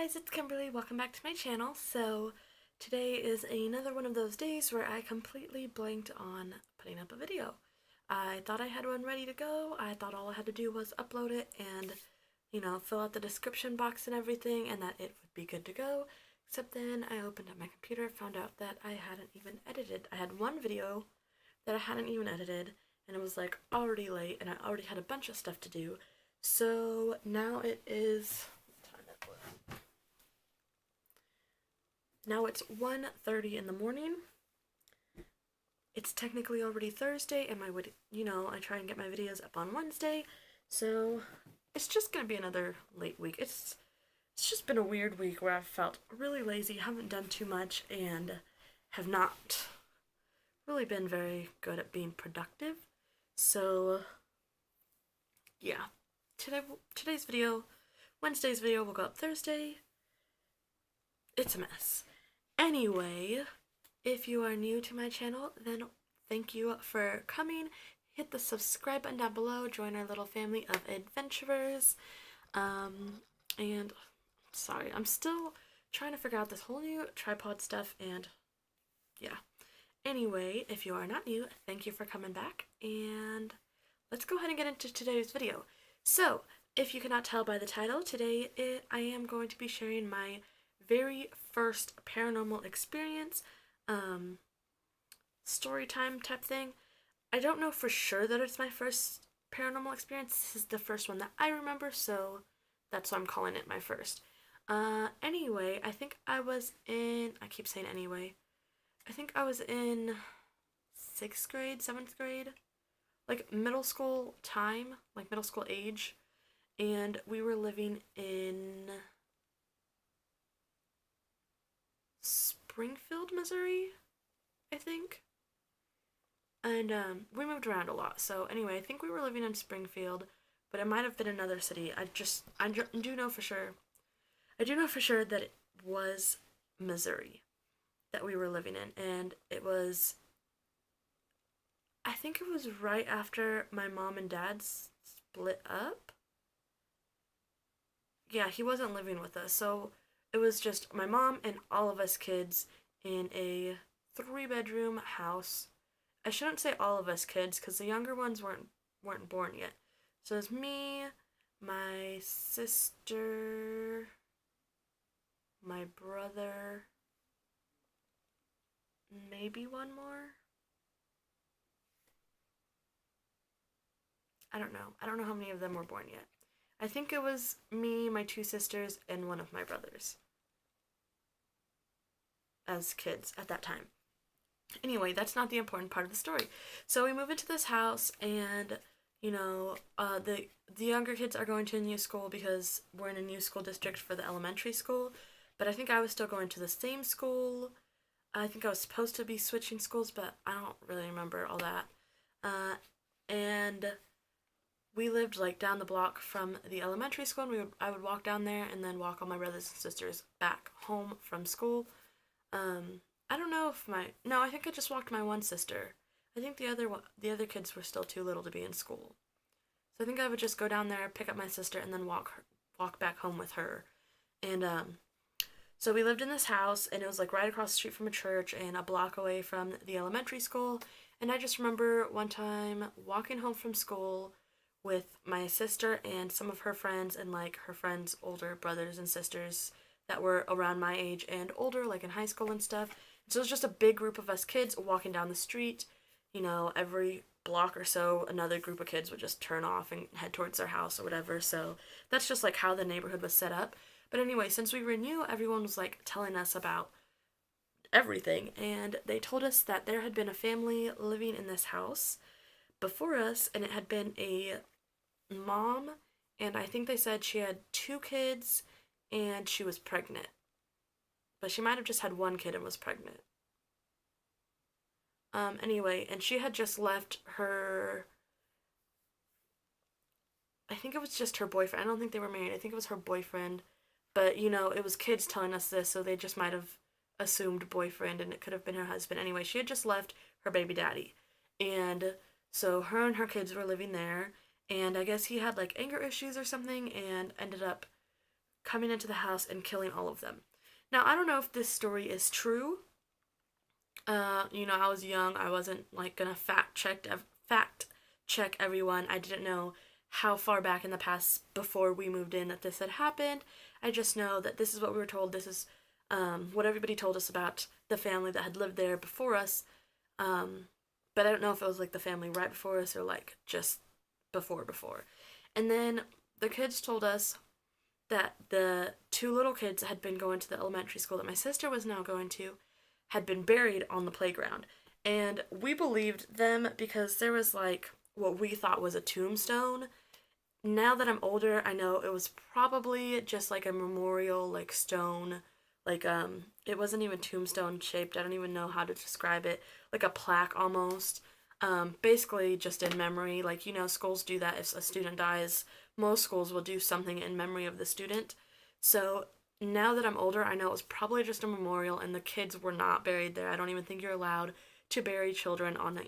guys, it's Kimberly. Welcome back to my channel. So today is another one of those days where I completely blanked on putting up a video. I thought I had one ready to go. I thought all I had to do was upload it and, fill out the description box and everything and that it would be good to go. Except then I opened up my computer, found out that I hadn't even edited. I had one video that I hadn't even edited and it was like already late and I already had a bunch of stuff to do. So now it is... Now it's 1:30 in the morning. It's technically already Thursday, and I try and get my videos up on Wednesday, so it's just gonna be another late week. It's just been a weird week where I've felt really lazy, haven't done too much, and have not really been very good at being productive. So yeah, today's video, Wednesday's video will go up Thursday. It's a mess. Anyway, if you are new to my channel, then thank you for coming. Hit the subscribe button down below. Join our little family of adventurers. And sorry, I'm still trying to figure out this whole new tripod stuff, and yeah. Anyway, if you are not new, thank you for coming back, and let's go ahead and get into today's video. So, if you cannot tell by the title, today I am going to be sharing my very first paranormal experience, story time type thing. I don't know for sure that it's my first paranormal experience. This is the first one that I remember, so that's why I'm calling it my first. Anyway, I think I was in, I keep saying anyway, I think I was in 6th grade, 7th grade, like middle school time, like middle school age, and we were living in Springfield, Missouri, I think. And we moved around a lot. So anyway, I think we were living in Springfield, but it might have been another city. I do know for sure. I do know for sure that it was Missouri that we were living in, and it was, I think it was right after my mom and dad split up. Yeah, he wasn't living with us, so it was just my mom and all of us kids in a 3-bedroom house. I shouldn't say all of us kids because the younger ones weren't born yet. So it was me, my sister, my brother, maybe one more. I don't know. I don't know how many of them were born yet. I think it was me, my 2 sisters, and one of my brothers as kids at that time. Anyway, that's not the important part of the story. So we move into this house, and the younger kids are going to a new school because we're in a new school district for the elementary school. But I think I was still going to the same school. I think I was supposed to be switching schools, but I don't really remember all that. And we lived like down the block from the elementary school, and I would walk down there and then walk all my brothers and sisters back home from school. I don't know if no, I think I just walked my one sister. I think the other kids were still too little to be in school. So I think I would just go down there, pick up my sister, and then walk back home with her. And so we lived in this house, and it was like right across the street from a church and a block away from the elementary school. And I just remember one time walking home from school with my sister and some of her friends and like her friends' older brothers and sisters that were around my age and older, like in high school and stuff. So it was just a big group of us kids walking down the street. Every block or so, another group of kids would just turn off and head towards their house or whatever. So that's just like how the neighborhood was set up. But anyway, since we were new, everyone was like telling us about everything, and they told us that there had been a family living in this house before us, and it had been a mom, and I think they said she had 2 kids and she was pregnant. But she might have just had 1 kid and was pregnant. Anyway, and she had just left her, I think it was just her boyfriend. I don't think they were married. I think it was her boyfriend. But, it was kids telling us this, so they just might have assumed boyfriend, and it could have been her husband. Anyway, she had just left her baby daddy. And so her and her kids were living there, and I guess he had like anger issues or something and ended up coming into the house and killing all of them. Now, I don't know if this story is true. I was young. I wasn't like gonna fact check everyone. I didn't know how far back in the past before we moved in that this had happened. I just know that this is what we were told. This is what everybody told us about the family that had lived there before us. But I don't know if it was like the family right before us or like just before. And then the kids told us that the two little kids that had been going to the elementary school that my sister was now going to had been buried on the playground. And we believed them because there was like what we thought was a tombstone. Now that I'm older, I know it was probably just like a memorial like stone. Like it wasn't even tombstone shaped. I don't even know how to describe it. Like a plaque almost. Basically just in memory. Like, schools do that if a student dies. Most schools will do something in memory of the student. So now that I'm older, I know it was probably just a memorial and the kids were not buried there. I don't even think you're allowed to bury children on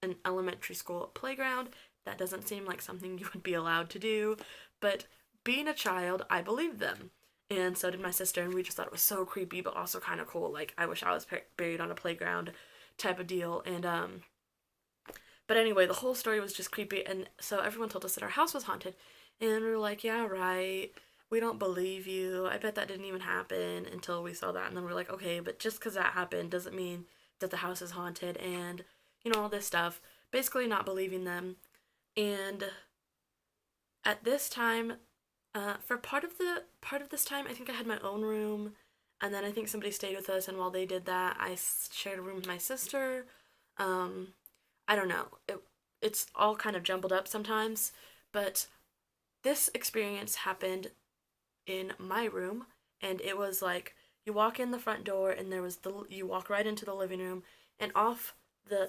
an elementary school playground. That doesn't seem like something you would be allowed to do. But being a child, I believed them. And so did my sister, and we just thought it was so creepy, but also kind of cool. Like, I wish I was buried on a playground type of deal. And, but anyway, the whole story was just creepy, and so everyone told us that our house was haunted. And we were like, yeah, right. We don't believe you. I bet that didn't even happen until we saw that. And then we are like, okay, but just because that happened doesn't mean that the house is haunted and, all this stuff. Basically not believing them. And at this time, for part of this time, I think I had my own room, and then I think somebody stayed with us. And while they did that, I shared a room with my sister. I don't know. It's all kind of jumbled up sometimes, but this experience happened in my room, and it was like you walk in the front door, and you walk right into the living room, and off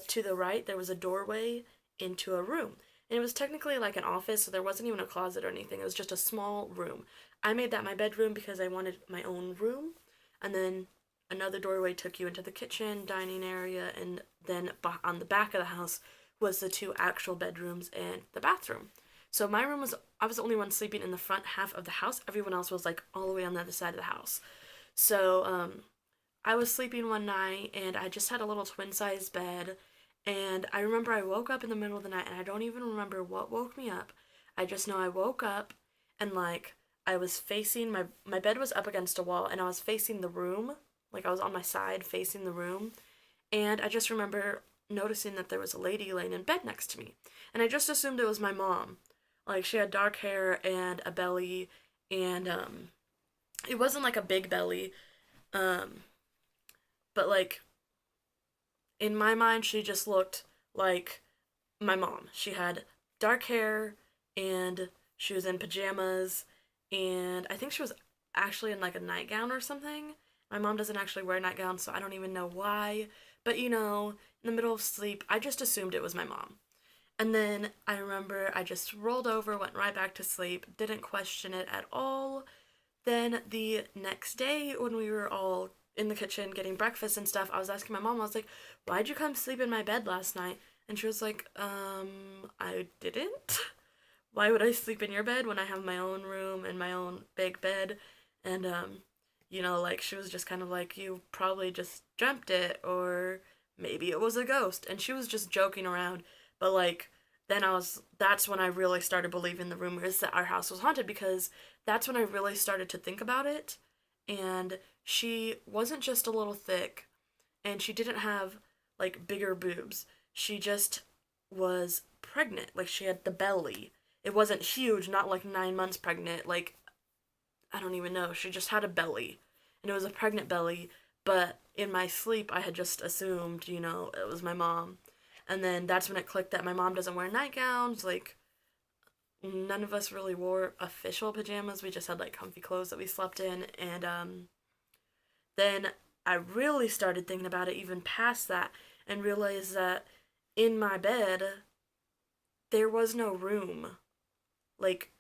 to the right there was a doorway into a room. And it was technically like an office, so there wasn't even a closet or anything. It was just a small room. I made that my bedroom because I wanted my own room. And then another doorway took you into the kitchen, dining area, and then on the back of the house was the two actual bedrooms and the bathroom. So my room I was the only one sleeping in the front half of the house. Everyone else was like all the way on the other side of the house. So I was sleeping one night, and I just had a little twin-size bed. And I remember I woke up in the middle of the night, and I don't even remember what woke me up. I just know I woke up, and like I was facing my bed was up against a wall, and I was facing the room. Like I was on my side facing the room. And I just remember noticing that there was a lady laying in bed next to me. And I just assumed it was my mom. Like she had dark hair and a belly, and it wasn't like a big belly. But like in my mind, she just looked like my mom. She had dark hair, and she was in pajamas, and I think she was actually in like a nightgown or something. My mom doesn't actually wear nightgowns, so I don't even know why. But in the middle of sleep, I just assumed it was my mom. And then I remember I just rolled over, went right back to sleep, didn't question it at all. Then the next day, when we were all in the kitchen getting breakfast and stuff, I was asking my mom, I was like, why'd you come sleep in my bed last night? And she was like, I didn't. Why would I sleep in your bed when I have my own room and my own big bed? And, like she was just kind of like, you probably just dreamt it, or maybe it was a ghost. And she was just joking around. But like, that's when I really started believing the rumors that our house was haunted, because that's when I really started to think about it. And she wasn't just a little thick, and she didn't have like bigger boobs. She just was pregnant. Like she had the belly. It wasn't huge, not like 9 months pregnant. Like, I don't even know. She just had a belly, and it was a pregnant belly. But in my sleep, I had just assumed, it was my mom. And then that's when it clicked that my mom doesn't wear nightgowns. Like, none of us really wore official pajamas. We just had like comfy clothes that we slept in. And then I really started thinking about it even past that, and realized that in my bed there was no room. Like,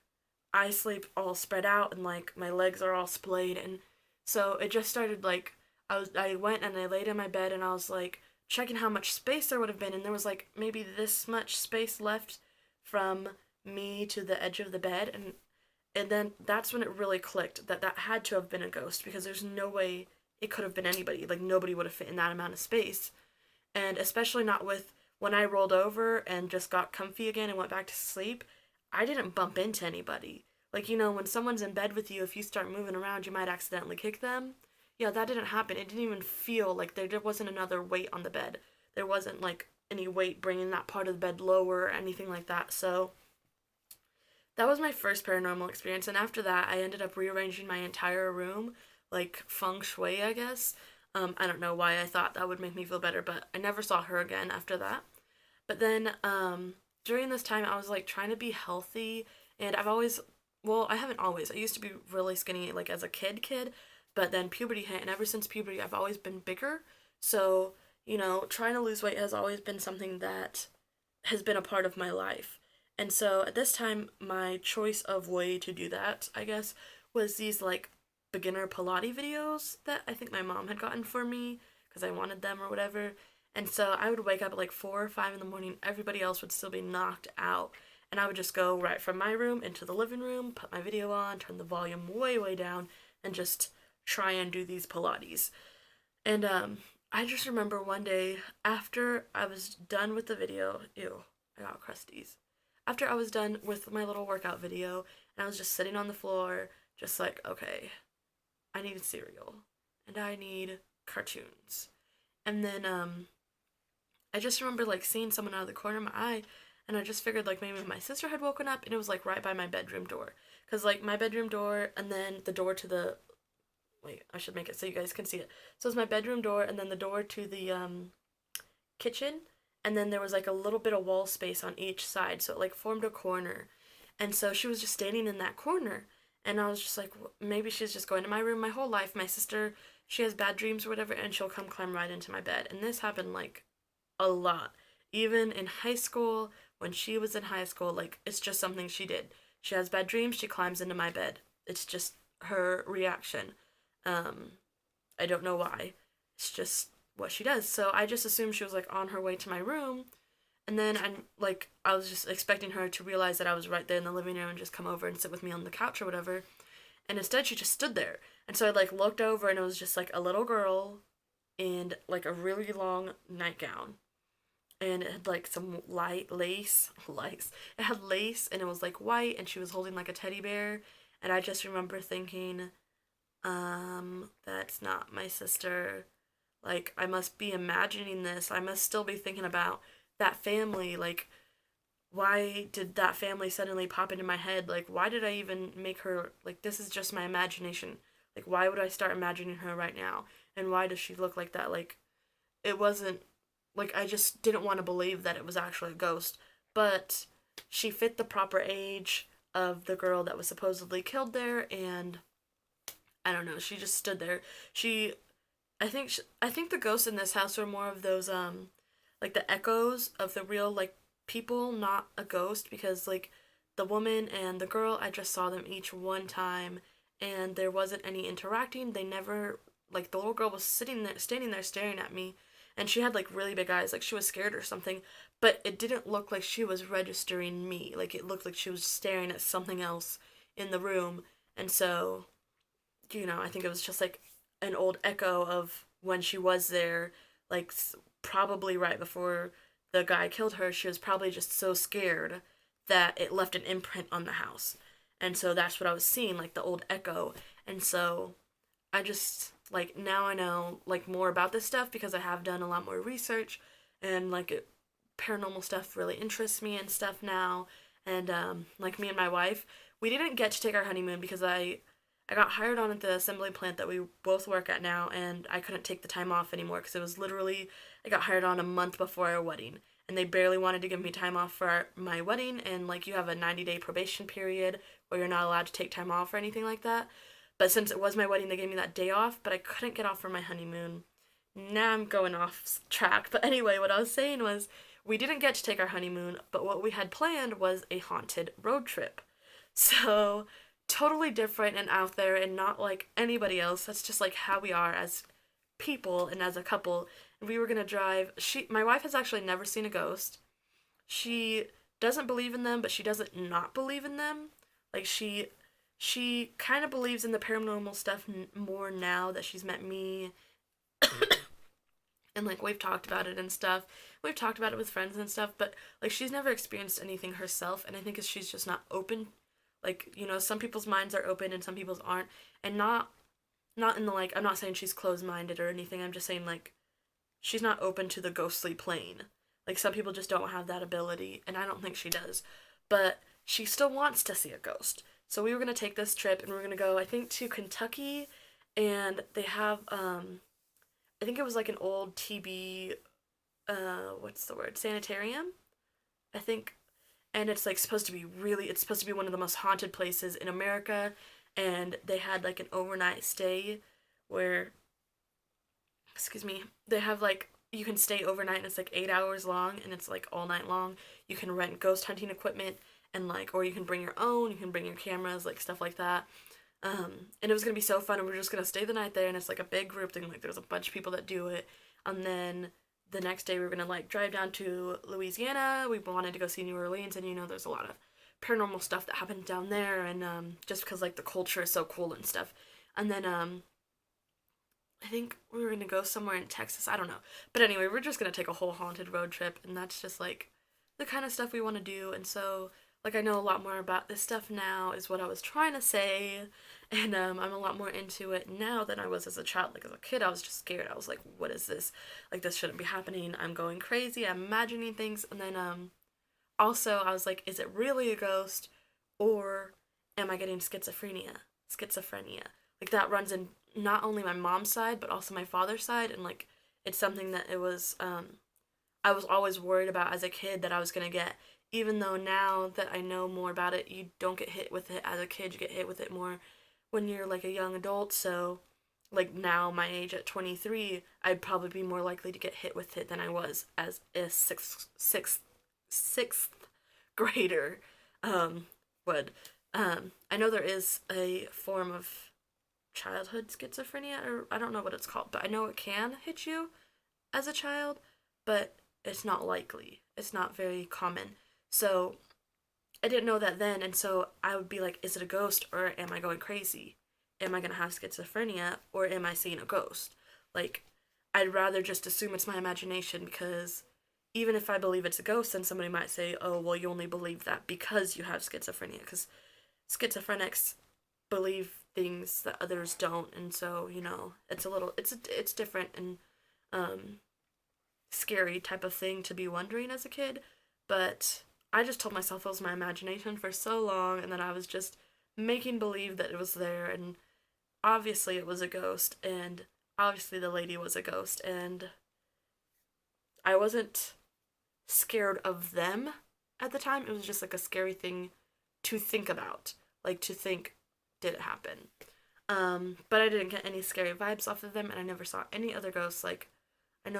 I sleep all spread out, and like my legs are all splayed, and so it just started like I went and I laid in my bed, and I was like checking how much space there would have been, and there was like maybe this much space left from me to the edge of the bed. And And then that's when it really clicked that that had to have been a ghost, because there's no way it could have been anybody. Like, nobody would have fit in that amount of space. And especially not with when I rolled over and just got comfy again and went back to sleep, I didn't bump into anybody. Like, when someone's in bed with you, if you start moving around, you might accidentally kick them. Yeah, that didn't happen. It didn't even feel like there wasn't another weight on the bed. There wasn't like any weight bringing that part of the bed lower or anything like that. So that was my first paranormal experience. And after that, I ended up rearranging my entire room, like feng shui, I guess. I don't know why I thought that would make me feel better, but I never saw her again after that. But then during this time, I was like trying to be healthy, and I haven't always. I used to be really skinny, like as a kid, but then puberty hit, and ever since puberty, I've always been bigger. So, trying to lose weight has always been something that has been a part of my life. And so at this time, my choice of way to do that, I guess, was these like beginner Pilates videos that I think my mom had gotten for me because I wanted them or whatever. And so I would wake up at like 4 or 5 in the morning. Everybody else would still be knocked out. And I would just go right from my room into the living room, put my video on, turn the volume way, way down, and just try and do these Pilates. And I just remember one day after I was done with the video, ew, I got crusties. After I was done with my little workout video, and I was just sitting on the floor, just like, okay, I need cereal, and I need cartoons. And then I just remember like seeing someone out of the corner of my eye, and I just figured like maybe my sister had woken up, and it was like right by my bedroom door, cause like my bedroom door and then the door to the wait, I should make it so you guys can see it. So it's my bedroom door and then the door to the kitchen, and then there was like a little bit of wall space on each side, so it like formed a corner. And so she was just standing in that corner, and I was just like, maybe she's just going to my room. My whole life, my sister, she has bad dreams or whatever, and she'll come climb right into my bed. And this happened like a lot. Even in high school, when she was in high school, like it's just something she did. She has bad dreams, she climbs into my bed. It's just her reaction. Um, I don't know why. It's just what she does. So I just assumed she was like on her way to my room, and then I was just expecting her to realize that I was right there in the living room and just come over and sit with me on the couch or whatever. And instead she just stood there. And so I like looked over, and it was just like a little girl in like a really long nightgown. And it had like some light lace. It had lace, and it was like white, and she was holding like a teddy bear. And I just remember thinking, that's not my sister. Like, I must be imagining this. I must still be thinking about that family. Like, why did that family suddenly pop into my head? Like, why did I even make her, like, this is just my imagination. Like, why would I start imagining her right now? And why does she look like that? Like, it wasn't, like, I just didn't want to believe that it was actually a ghost. But she fit the proper age of the girl that was supposedly killed there, and I don't know, she just stood there. She I think the ghosts in this house were more of those like the echoes of the real like people, not a ghost, because like the woman and the girl, I just saw them each one time, and there wasn't any interacting. They never, like, the little girl was sitting there standing there staring at me, and she had like really big eyes, like she was scared or something, but it didn't look like she was registering me. Like, it looked like she was staring at something else in the room. And so, I think it was just like an old echo of when she was there, like probably right before the guy killed her. She was probably just so scared that it left an imprint on the house. And so that's what I was seeing, like the old echo. And so I just, like, now I know like more about this stuff because I have done a lot more research, and like paranormal stuff really interests me and stuff now. And like, me and my wife, we didn't get to take our honeymoon because I got hired on at the assembly plant that we both work at now, and I couldn't take the time off anymore because it was literally, I got hired on a month before our wedding, and they barely wanted to give me time off for my wedding. And like, you have a 90-day probation period where you're not allowed to take time off or anything like that. But since it was my wedding, they gave me that day off, but I couldn't get off for my honeymoon. Now I'm going off track. But anyway, what I was saying was, we didn't get to take our honeymoon, but what we had planned was a haunted road trip. So, totally different and out there and not like anybody else. That's just like how we are as people and as a couple. And we were gonna drive. My wife has actually never seen a ghost. She doesn't believe in them, but she doesn't not believe in them. Like, she she kind of believes in the paranormal stuff more now that she's met me, and like we've talked about it and stuff. We've talked about it with friends and stuff, but like she's never experienced anything herself, and I think she's just not open. Like, you know, some people's minds are open and some people's aren't, and not in the like, I'm not saying she's closed-minded or anything. I'm just saying like she's not open to the ghostly plane. Like some people just don't have that ability, and I don't think she does. But she still wants to see a ghost. So we were gonna take this trip, and we are gonna go, I think, to Kentucky, and they have I think it was like an old TB, what's the word, sanitarium, I think, and it's like supposed to be it's supposed to be one of the most haunted places in America, and they had like an overnight stay where, excuse me, they have like, you can stay overnight and it's like 8 hours long and it's like all night long. You can rent ghost hunting equipment and like, or you can bring your own, you can bring your cameras, like stuff like that. And it was gonna be so fun, and we're just gonna stay the night there, and it's like a big group thing, like there's a bunch of people that do it. And then the next day we were gonna like drive down to Louisiana. We wanted to go see New Orleans, and you know there's a lot of paranormal stuff that happens down there, and just because like the culture is so cool and stuff. And then I think we were gonna go somewhere in Texas. I don't know. But anyway, we're just gonna take a whole haunted road trip, and that's just like the kind of stuff we want to do. And so, like, I know a lot more about this stuff now, is what I was trying to say. And I'm a lot more into it now than I was as a child. Like, as a kid, I was just scared. I was like, what is this? Like, this shouldn't be happening. I'm going crazy. I'm imagining things. And then also, I was like, is it really a ghost? Or am I getting schizophrenia? Schizophrenia. Like, that runs in not only my mom's side, but also my father's side. And, like, it's something that it was, I was always worried about as a kid that I was going to get. Even though now that I know more about it, you don't get hit with it as a kid. You get hit with it more when you're, like, a young adult. So, like, now, my age at 23, I'd probably be more likely to get hit with it than I was as a sixth grader would. I know there is a form of childhood schizophrenia, or I don't know what it's called, but I know it can hit you as a child, but it's not likely. It's not very common. So I didn't know that then, and so I would be like, is it a ghost, or am I going crazy? Am I gonna have schizophrenia, or am I seeing a ghost? Like, I'd rather just assume it's my imagination, because even if I believe it's a ghost, then somebody might say, oh, well, you only believe that because you have schizophrenia, because schizophrenics believe things that others don't, and so, you know, it's different and scary type of thing to be wondering as a kid. But I just told myself it was my imagination for so long, and then I was just making believe that it was there, and obviously it was a ghost, and obviously the lady was a ghost, and I wasn't scared of them at the time. It was just like a scary thing to think about, like to think, did it happen? But I didn't get any scary vibes off of them, and I never saw any other ghosts. Like, I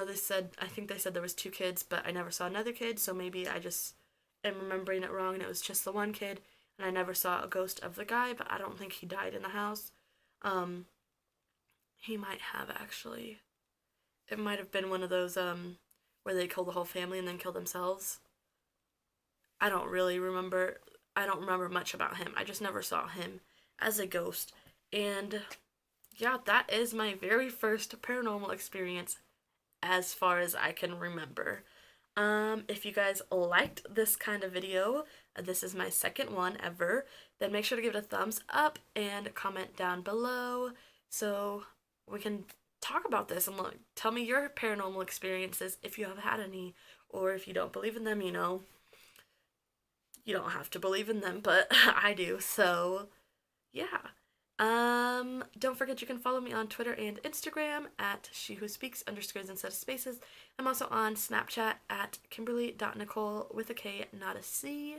think they said there was two kids, but I never saw another kid, so maybe I just am remembering it wrong, and it was just the one kid, and I never saw a ghost of the guy, but I don't think he died in the house. He might have, actually. It might have been one of those, where they kill the whole family and then kill themselves. I don't really remember, I don't remember much about him. I just never saw him as a ghost. And yeah, that is my very first paranormal experience as far as I can remember. If you guys liked this kind of video, this is my second one ever, then make sure to give it a thumbs up and comment down below so we can talk about this and look, tell me your paranormal experiences if you have had any, or if you don't believe in them, you know, you don't have to believe in them, but I do, so yeah. Don't forget you can follow me on Twitter and Instagram at shewhospeaks _ instead of spaces. I'm also on Snapchat at kimberly.nicole with a K, not a C.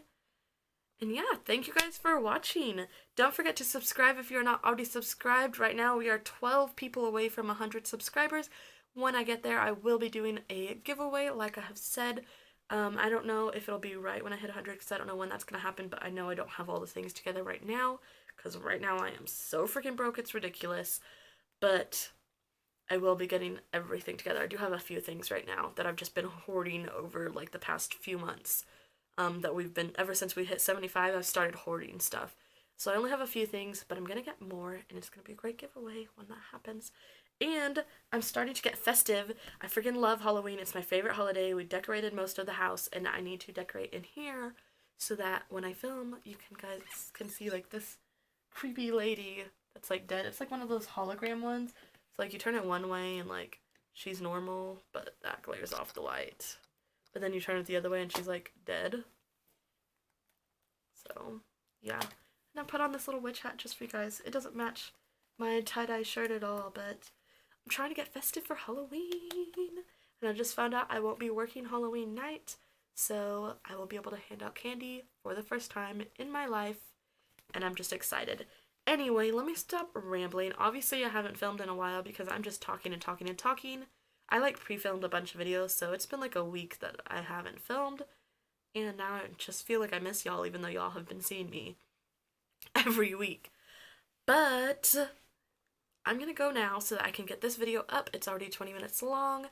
And yeah, thank you guys for watching. Don't forget to subscribe if you're not already subscribed. Right now we are 12 people away from 100 subscribers. When I get there, I will be doing a giveaway, like I have said. I don't know if it'll be right when I hit 100, because I don't know when that's going to happen, but I know I don't have all the things together right now, because right now I am so freaking broke, it's ridiculous. But I will be getting everything together. I do have a few things right now that I've just been hoarding over, like, the past few months. That we've been, ever since we hit 75, I've started hoarding stuff. So I only have a few things, but I'm gonna get more, and it's gonna be a great giveaway when that happens. And I'm starting to get festive. I freaking love Halloween. It's my favorite holiday. We decorated most of the house, and I need to decorate in here so that when I film, you guys can see like this creepy lady that's like dead. It's like one of those hologram ones. It's like you turn it one way and like she's normal, but that glares off the light. But then you turn it the other way and she's like dead. So yeah. And I put on this little witch hat just for you guys. It doesn't match my tie-dye shirt at all, but I'm trying to get festive for Halloween. And I just found out I won't be working Halloween night, so I will be able to hand out candy for the first time in my life, and I'm just excited. Anyway, let me stop rambling. Obviously, I haven't filmed in a while because I'm just talking and talking and talking. I like pre-filmed a bunch of videos, so it's been like a week that I haven't filmed, and now I just feel like I miss y'all even though y'all have been seeing me every week. But I'm gonna go now so that I can get this video up. It's already 20 minutes long.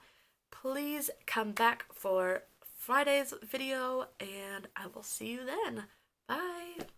Please come back for Friday's video, and I will see you then. Bye!